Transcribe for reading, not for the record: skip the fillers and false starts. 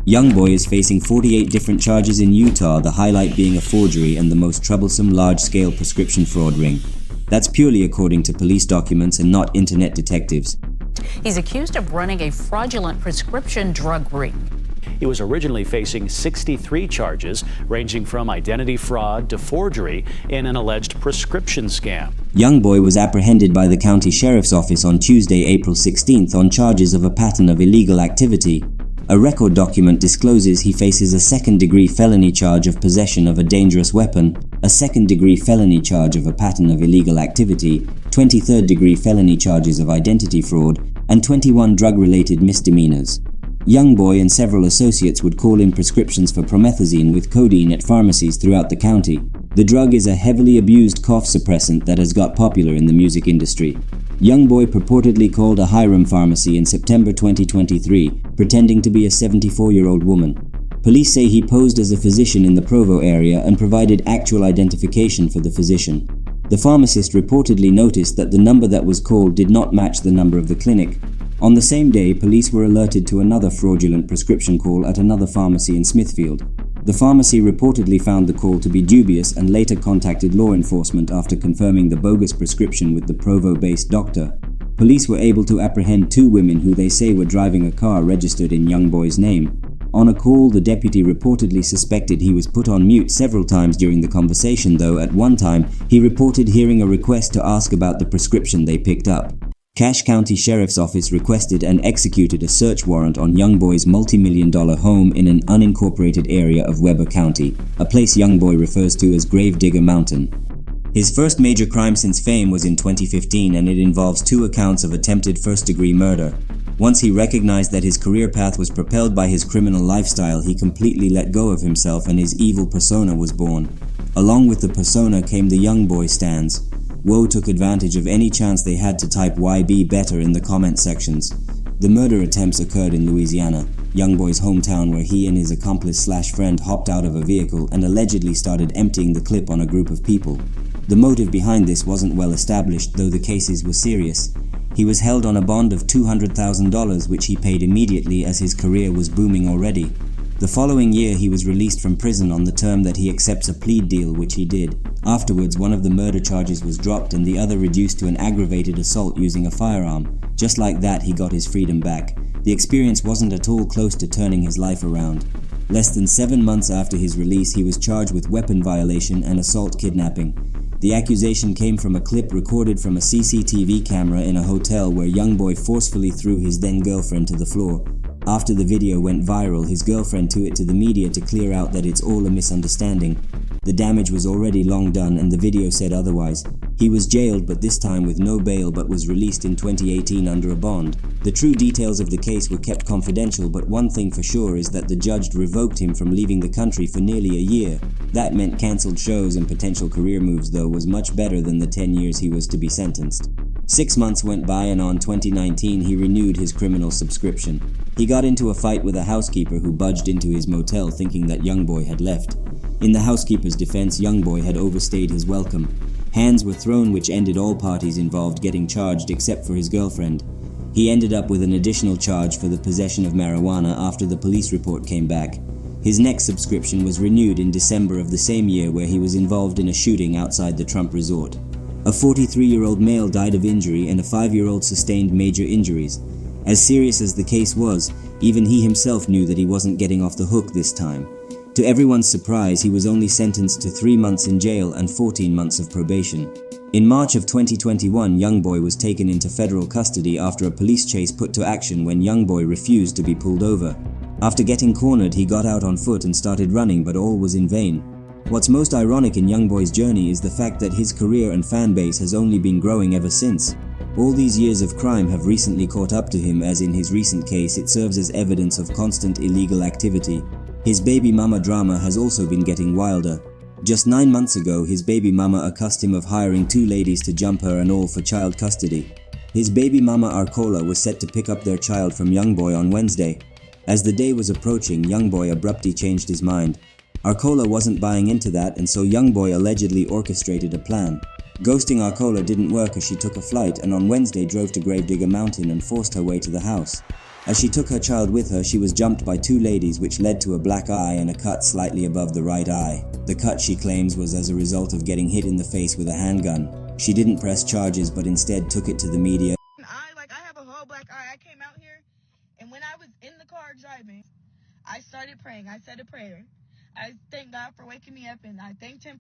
Youngboy is facing 48 different charges in Utah, the highlight being a forgery and the most troublesome large-scale prescription fraud ring. That's purely according to police documents and not internet detectives. He's accused of running a fraudulent prescription drug ring. He was originally facing 63 charges, ranging from identity fraud to forgery in an alleged prescription scam. Youngboy was apprehended by the county sheriff's office on Tuesday, April 16th on charges of a pattern of illegal activity. A record document discloses he faces a second-degree felony charge of possession of a dangerous weapon, a second-degree felony charge of a pattern of illegal activity, 23rd-degree felony charges of identity fraud, and 21 drug-related misdemeanors. Youngboy and several associates would call in prescriptions for Promethazine with Codeine at pharmacies throughout the county. The drug is a heavily abused cough suppressant that has got popular in the music industry. Youngboy purportedly called a Hyrum pharmacy in September 2023, pretending to be a 74-year-old woman. Police say he posed as a physician in the Provo area and provided actual identification for the physician. The pharmacist reportedly noticed that the number that was called did not match the number of the clinic. On the same day, police were alerted to another fraudulent prescription call at another pharmacy in Smithfield. The pharmacy reportedly found the call to be dubious and later contacted law enforcement after confirming the bogus prescription with the Provo-based doctor. Police were able to apprehend 2 women who they say were driving a car registered in Youngboy's name. On a call, the deputy reportedly suspected he was put on mute several times during the conversation, though at one time he reported hearing a request to ask about the prescription they picked up. Cache County Sheriff's Office requested and executed a search warrant on Youngboy's multi-million-dollar home in an unincorporated area of Weber County, a place Youngboy refers to as Gravedigger Mountain. His first major crime since fame was in 2015, and it involves 2 accounts of attempted first-degree murder. Once he recognized that his career path was propelled by his criminal lifestyle, he completely let go of himself and his evil persona was born. Along with the persona came the Youngboy stands. Woe took advantage of any chance they had to type YB better in the comment sections. The murder attempts occurred in Louisiana, Youngboy's hometown, where he and his accomplice/friend hopped out of a vehicle and allegedly started emptying the clip on a group of people. The motive behind this wasn't well established, though the cases were serious. He was held on a bond of $200,000, which he paid immediately as his career was booming already. The following year, he was released from prison on the term that he accepts a plea deal, which he did. Afterwards, one of the murder charges was dropped and the other reduced to an aggravated assault using a firearm. Just like that, he got his freedom back. The experience wasn't at all close to turning his life around. Less than 7 months after his release, he was charged with weapon violation and assault kidnapping. The accusation came from a clip recorded from a CCTV camera in a hotel where Youngboy forcefully threw his then-girlfriend to the floor. After the video went viral, his girlfriend took it to the media to clear out that it's all a misunderstanding. The damage was already long done and the video said otherwise. He was jailed, but this time with no bail, but was released in 2018 under a bond. The true details of the case were kept confidential, but one thing for sure is that the judge revoked him from leaving the country for nearly a year. That meant cancelled shows and potential career moves, though was much better than the 10 years he was to be sentenced. 6 months went by and on 2019 he renewed his criminal subscription. He got into a fight with a housekeeper who budged into his motel thinking that Youngboy had left. In the housekeeper's defense, Youngboy had overstayed his welcome. Hands were thrown, which ended all parties involved getting charged except for his girlfriend. He ended up with an additional charge for the possession of marijuana after the police report came back. His next subscription was renewed in December of the same year, where he was involved in a shooting outside the Trump resort. A 43-year-old male died of injury and a 5-year-old sustained major injuries. As serious as the case was, even he himself knew that he wasn't getting off the hook this time. To everyone's surprise, he was only sentenced to 3 months in jail and 14 months of probation. In March of 2021, Youngboy was taken into federal custody after a police chase put to action when Youngboy refused to be pulled over. After getting cornered, he got out on foot and started running, but all was in vain. What's most ironic in Youngboy's journey is the fact that his career and fan base has only been growing ever since. All these years of crime have recently caught up to him, as in his recent case it serves as evidence of constant illegal activity. His baby mama drama has also been getting wilder. Just 9 months ago, his baby mama accused him of hiring 2 ladies to jump her and all for child custody. His baby mama Arcola was set to pick up their child from Youngboy on Wednesday. As the day was approaching, Youngboy abruptly changed his mind. Arcola wasn't buying into that, and so Youngboy allegedly orchestrated a plan. Ghosting Arcola didn't work as she took a flight and on Wednesday drove to Gravedigger Mountain and forced her way to the house. As she took her child with her, she was jumped by two ladies, which led to a black eye and a cut slightly above the right eye. The cut, she claims, was as a result of getting hit in the face with a handgun. She didn't press charges but instead took it to the media. I have a whole black eye. I came out here, and when I was in the car driving, I started praying. I said a prayer. I thank God for waking me up, and I thanked him